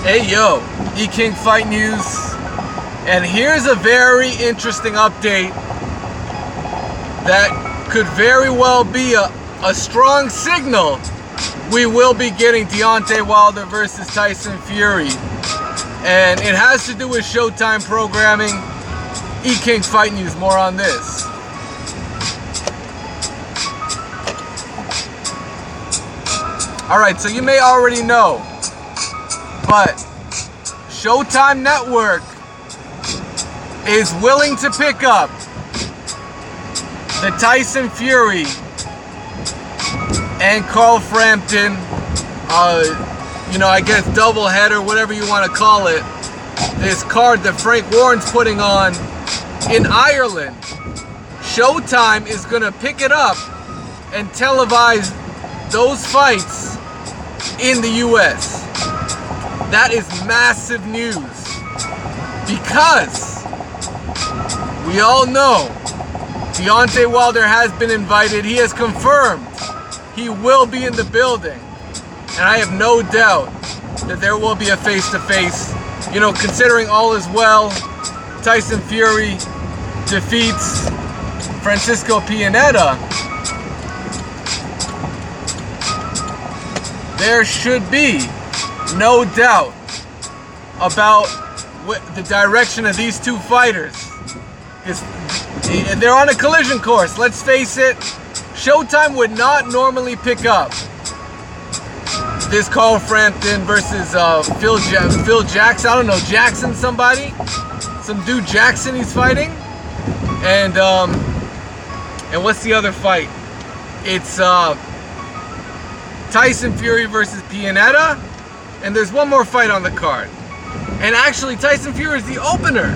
Hey yo, E-King Fight News, and here's a very interesting update that could very well be a strong signal we will be getting Deontay Wilder versus Tyson Fury, and it has to do with Showtime programming. E-King Fight News, more on this. Alright, so you may already know, but Showtime Network is willing to pick up the Tyson Fury and Carl Frampton, I guess doubleheader, whatever you want to call it, this card that Frank Warren's putting on in Ireland. Showtime is going to pick it up and televise those fights in the US. That is massive news, because we all know Deontay Wilder has been invited. He has confirmed he will be in the building, and I have no doubt that there will be a face-to-face. Considering all is well, Tyson Fury defeats Francisco Pianeta, there should be no doubt about the direction of these two fighters. They're on a collision course. Let's face it, Showtime would not normally pick up this Carl Frampton versus Phil Jackson. I don't know, Jackson somebody? Some dude Jackson he's fighting. And what's the other fight? It's Tyson Fury versus Pianeta. And there's one more fight on the card. And actually, Tyson Fury is the opener.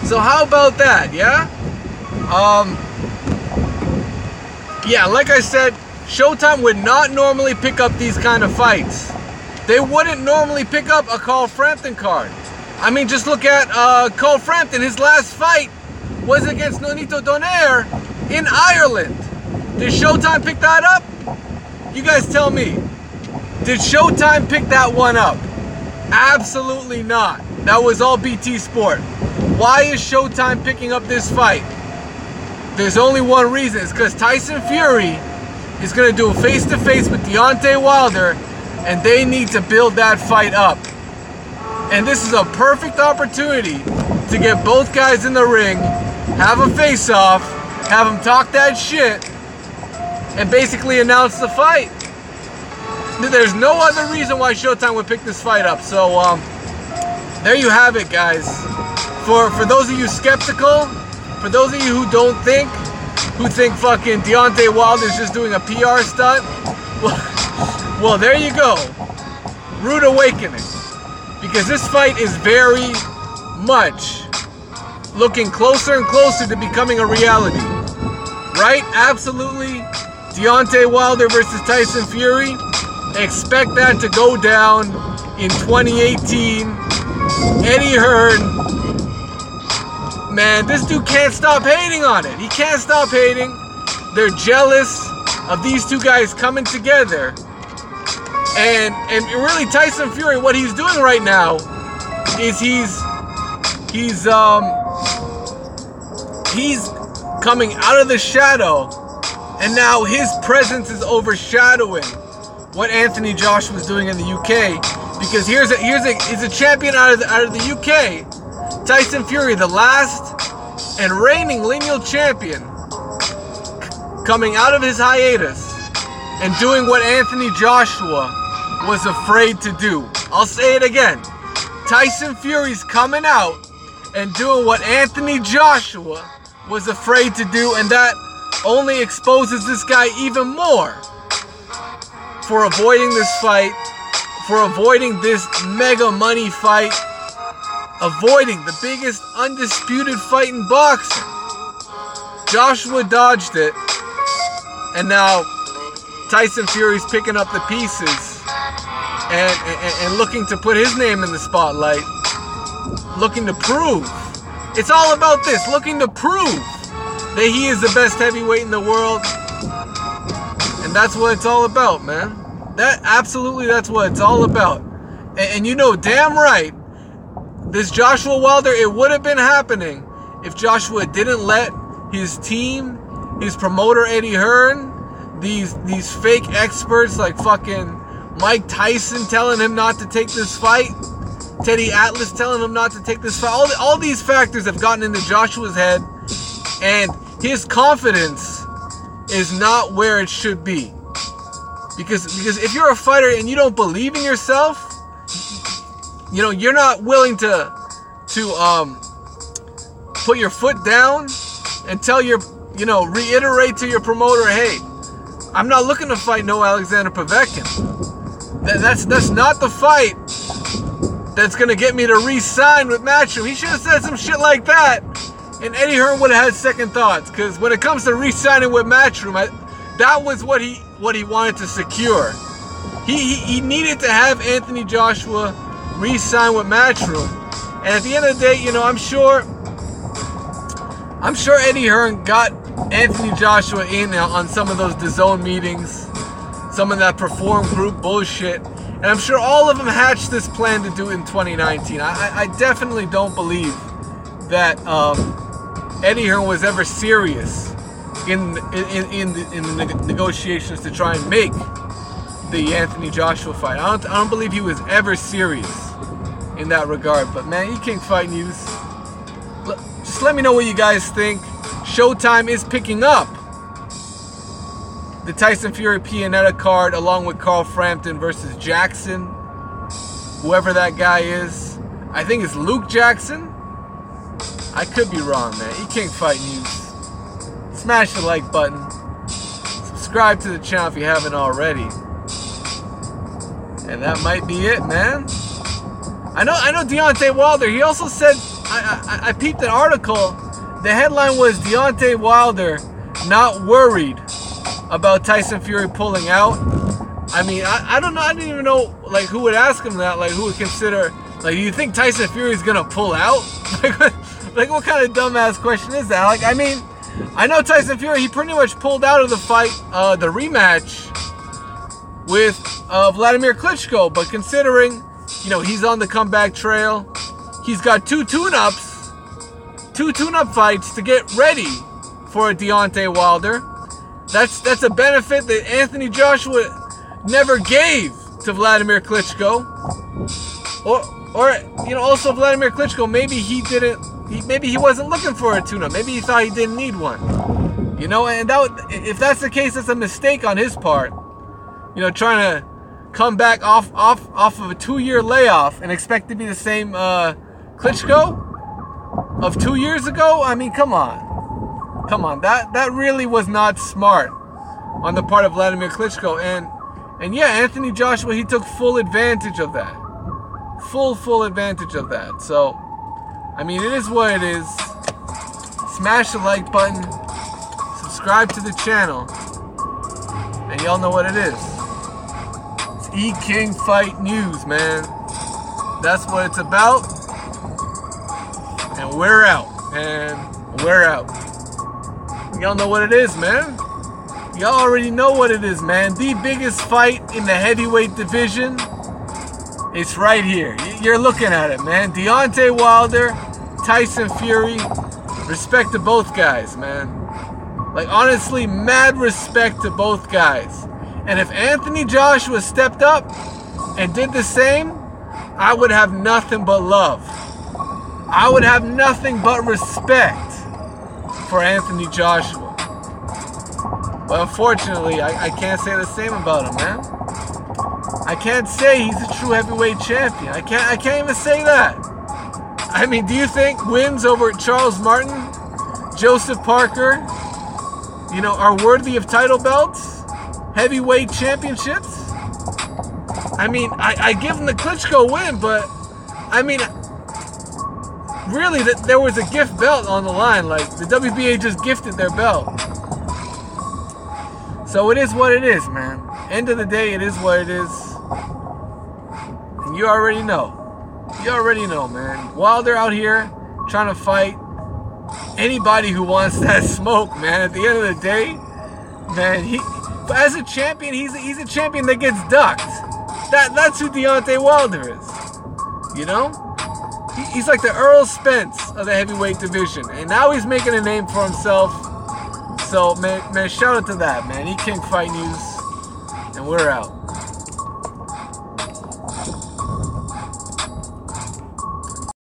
So how about that, yeah? Like I said, Showtime would not normally pick up these kind of fights. They wouldn't normally pick up a Carl Frampton card. I mean, just look at Carl Frampton. His last fight was against Nonito Donaire in Ireland. Did Showtime pick that up? You guys tell me. Did Showtime pick that one up? Absolutely not. That was all BT Sport. Why is Showtime picking up this fight? There's only one reason. It's because Tyson Fury is going to do a face-to-face with Deontay Wilder, and they need to build that fight up. And this is a perfect opportunity to get both guys in the ring, have a face-off, have them talk that shit, and basically announce the fight. There's no other reason why Showtime would pick this fight up. So, there you have it, guys. For those of you skeptical, for those of you who don't think, who think fucking Deontay Wilder's just doing a PR stunt, well, there you go. Rude awakening. Because this fight is very much looking closer and closer to becoming a reality. Right? Absolutely. Deontay Wilder versus Tyson Fury. Expect that to go down in 2018. Eddie Hearn, man, this dude can't stop hating on it. He can't stop hating. They're jealous of these two guys coming together. And really, Tyson Fury, what he's doing right now is he's coming out of the shadow, and now his presence is overshadowing what Anthony Joshua was doing in the UK. Because he's a champion out of the UK. Tyson Fury, the last and reigning lineal champion, coming out of his hiatus and doing what Anthony Joshua was afraid to do. I'll say it again. Tyson Fury's coming out and doing what Anthony Joshua was afraid to do, and that only exposes this guy even more for avoiding this fight, for avoiding this mega money fight, avoiding the biggest undisputed fight in boxing. Joshua dodged it, and now Tyson Fury's picking up the pieces and looking to put his name in the spotlight, looking to prove. It's all about this, looking to prove that he is the best heavyweight in the world. And that's what it's all about, man. That's what it's all about. And you know damn right, this Joshua Wilder, it would have been happening if Joshua didn't let his team, his promoter Eddie Hearn, these fake experts like fucking Mike Tyson telling him not to take this fight, Teddy Atlas telling him not to take this fight. All these factors have gotten into Joshua's head, and his confidence is not where it should be. Because if you're a fighter and you don't believe in yourself, you know, you're not willing to put your foot down and tell your, you know, reiterate to your promoter, hey, I'm not looking to fight no Alexander Povetkin. That's not the fight that's gonna get me to re-sign with Matchroom. He should have said some shit like that, and Eddie Hearn would have had second thoughts. Because when it comes to re-signing with Matchroom, that was what he wanted to secure. He needed to have Anthony Joshua re-sign with Matchroom, and at the end of the day, you know, I'm sure Eddie Hearn got Anthony Joshua in on some of those DAZN meetings, some of that Perform Group bullshit, and I'm sure all of them hatched this plan to do it in 2019. I definitely don't believe that Eddie Hearn was ever serious in the negotiations to try and make the Anthony Joshua fight. I don't believe he was ever serious in that regard. But man, E-King Fight News, just let me know what you guys think. Showtime is picking up the Tyson Fury Pianetta card along with Carl Frampton versus Jackson, whoever that guy is. I think it's Luke Jackson. I could be wrong, man. E-King Fight News. Smash the like button. Subscribe to the channel if you haven't already. And that might be it, man. I know Deontay Wilder, he also said, I peeped an article, the headline was Deontay Wilder not worried about Tyson Fury pulling out. I mean, I don't know, I didn't even know, like, who would ask him that, like, who would consider, like, do you think Tyson Fury is gonna pull out? Like, what kind of dumbass question is that? Like, I mean, I know Tyson Fury, he pretty much pulled out of the fight, the rematch with Vladimir Klitschko, but considering, you know, he's on the comeback trail, he's got two tune-up fights to get ready for a Deontay Wilder. That's a benefit that Anthony Joshua never gave to Vladimir Klitschko. Or you know, also Vladimir Klitschko, maybe he wasn't looking for a tune-up. Maybe he thought he didn't need one. You know, and if that's the case, that's a mistake on his part. You know, trying to come back off of a 2-year layoff and expect to be the same Klitschko of 2 years ago. I mean, come on. That really was not smart on the part of Vladimir Klitschko. And yeah, Anthony Joshua, he took full advantage of that. Full advantage of that. So, I mean, it is what it is. Smash the like button. Subscribe to the channel. And y'all know what it is. It's E-King Fight News, man. That's what it's about. And we're out. Y'all know what it is, man. Y'all already know what it is, man. The biggest fight in the heavyweight division. It's right here. You're looking at it, man. Deontay Wilder, Tyson Fury. Respect to both guys, man. Like, honestly, mad respect to both guys. And if Anthony Joshua stepped up and did the same, I would have nothing but love. I would have nothing but respect for Anthony Joshua. But unfortunately, I can't say the same about him, man. I can't say he's a true heavyweight champion. I can't even say that. I mean, do you think wins over Charles Martin, Joseph Parker, you know, are worthy of title belts? Heavyweight championships? I mean, I give him the Klitschko win, but I mean, really, there was a gift belt on the line. Like, the WBA just gifted their belt. So it is what it is, man. End of the day, it is what it is. And you already know. You already know, man. Wilder out here trying to fight anybody who wants that smoke, man. At the end of the day, man, as a champion, he's a champion that gets ducked. That's who Deontay Wilder is. You know? He's like the Earl Spence of the heavyweight division. And now he's making a name for himself. So, man, shout out to that, man. King Fight News. And we're out.